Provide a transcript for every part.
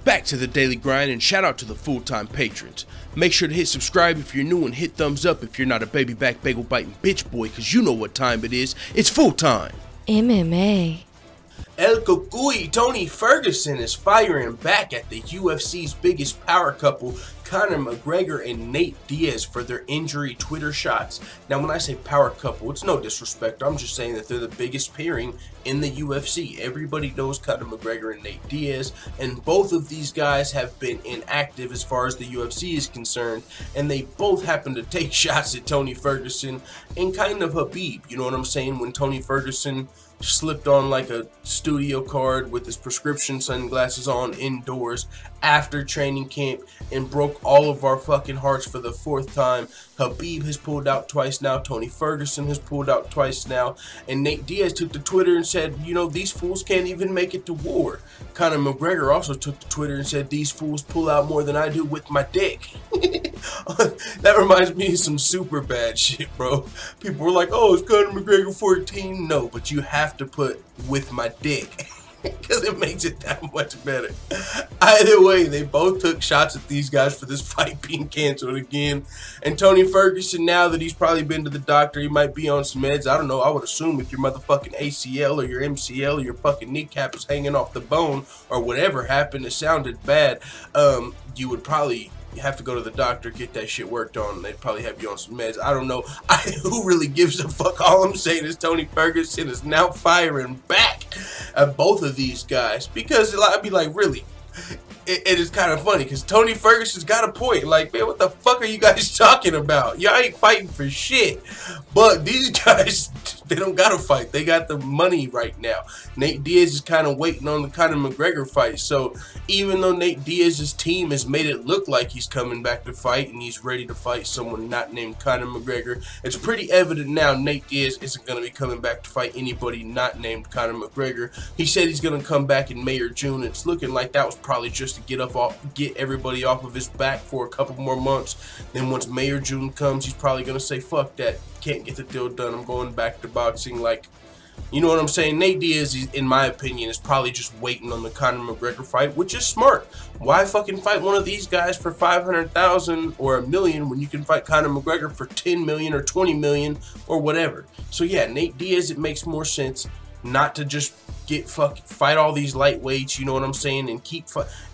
Back to the daily grind, and shout out to the full-time patrons. Make sure to hit subscribe if you're new and hit thumbs up if you're not a baby back bagel biting bitch boy, cause you know what time it is. It's full time. MMA. El Cucuy Tony Ferguson is firing back at the UFC's biggest power couple, Conor McGregor and Nate Diaz, for their injury Twitter shots. Now, when I say power couple, it's no disrespect. I'm just saying that they're the biggest pairing in the UFC. Everybody knows Conor McGregor and Nate Diaz, and both of these guys have been inactive as far as the UFC is concerned, and they both happen to take shots at Tony Ferguson and kind of Habib. You know what I'm saying? When Tony Ferguson slipped on like a studio card with his prescription sunglasses on indoors after training camp and broke all of our fucking hearts for the fourth time. Habib has pulled out twice now. Tony Ferguson has pulled out twice now. And Nate Diaz took to Twitter and said, you know, these fools can't even make it to war. Conor McGregor also took to Twitter and said, these fools pull out more than I do with my dick. That reminds me of some super bad shit, bro. People were like, oh, it's Conor McGregor 14. No, but you have to put with my dick because it makes it that much better. Either way, they both took shots at these guys for this fight being canceled again. And Tony Ferguson, now that he's probably been to the doctor, he might be on some meds. I don't know. I would assume if your motherfucking ACL or your MCL or your fucking kneecap is hanging off the bone or whatever happened, it sounded bad, you would probably have to go to the doctor, get that shit worked on, and they'd probably have you on some meds. I don't know. Who really gives a fuck? All I'm saying is Tony Ferguson is now firing back at both of these guys, because I'd be like, really? It is kind of funny because Tony Ferguson's got a point. Like, man, what the fuck are you guys talking about? Y'all ain't fighting for shit. But these guys, they don't gotta fight. They got the money right now. Nate Diaz is kind of waiting on the Conor McGregor fight. So even though Nate Diaz's team has made it look like he's coming back to fight and he's ready to fight someone not named Conor McGregor, it's pretty evident now Nate Diaz isn't going to be coming back to fight anybody not named Conor McGregor. He said he's going to come back in May or June. It's looking like that was probably just to get everybody off of his back for a couple more months. Then once May or June comes, he's probably going to say, fuck that. Can't get the deal done. I'm going back to boxing. Like, you know what I'm saying? Nate Diaz, in my opinion, is probably just waiting on the Conor McGregor fight, which is smart. Why fucking fight one of these guys for 500,000 or $1 million when you can fight Conor McGregor for 10 million or 20 million or whatever? So yeah, Nate Diaz, it makes more sense not to just fight all these lightweights, you know what I'm saying, and keep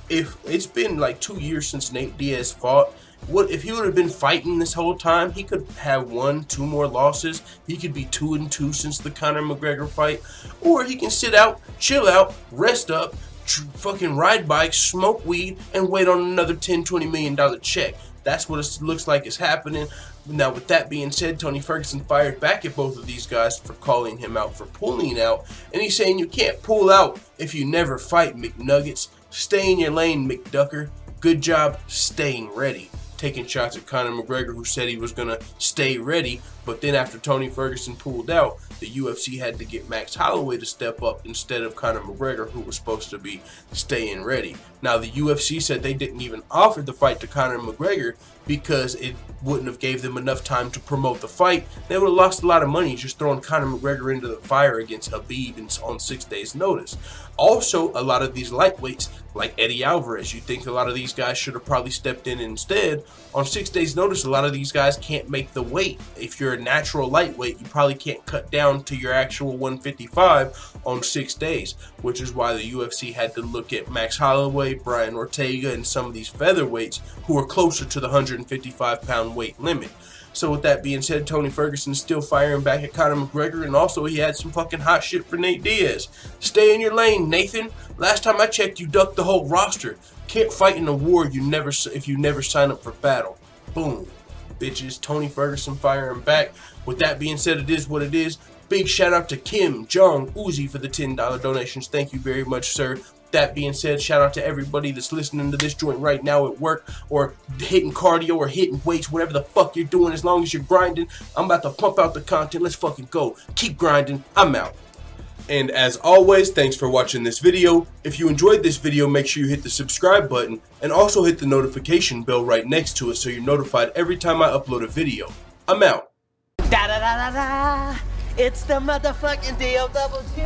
if it's been like 2 years since Nate Diaz fought, what if he would have been fighting this whole time? He could have 1-2 more losses. He could be 2-2 since the Conor McGregor fight, or he can sit out, chill out, rest up, fucking ride bikes, smoke weed, and wait on another $10-20 million check. That's what it looks like is happening. Now, with that being said, Tony Ferguson fired back at both of these guys for calling him out for pulling out, and he's saying you can't pull out if you never fight, McNuggets. Stay in your lane, McDucker. Good job staying ready. Taking shots at Conor McGregor, who said he was going to stay ready, but then after Tony Ferguson pulled out, the UFC had to get Max Holloway to step up instead of Conor McGregor, who was supposed to be staying ready. Now, the UFC said they didn't even offer the fight to Conor McGregor because it wouldn't have gave them enough time to promote the fight. They would have lost a lot of money just throwing Conor McGregor into the fire against Habib on 6 days' notice. Also, a lot of these lightweights, like Eddie Alvarez, you think a lot of these guys should have probably stepped in instead. On 6 days' notice, a lot of these guys can't make the weight. If you're a natural lightweight, you probably can't cut down to your actual 155 on 6 days, which is why the UFC had to look at Max Holloway, Brian Ortega, and some of these featherweights who are closer to the 155-pound weight limit. So with that being said, Tony Ferguson is still firing back at Conor McGregor, and also he had some fucking hot shit for Nate Diaz. Stay in your lane, Nathan. Last time I checked, you ducked the whole roster. Can't fight in a war if you never sign up for battle. Boom. Bitches. Tony Ferguson firing back. With that being said, it is what it is. Big shout out to Kim Jong Uzi for the $10 donations. Thank you very much, sir. That being said, shout out to everybody that's listening to this joint right now at work, or hitting cardio, or hitting weights, whatever the fuck you're doing. As long as you're grinding, I'm about to pump out the content. Let's fucking go. Keep grinding. I'm out. And as always, thanks for watching this video. If you enjoyed this video, make sure you hit the subscribe button and also hit the notification bell right next to it so you're notified every time I upload a video. I'm out. Da da da da da. It's the motherfucking D-O-double-G.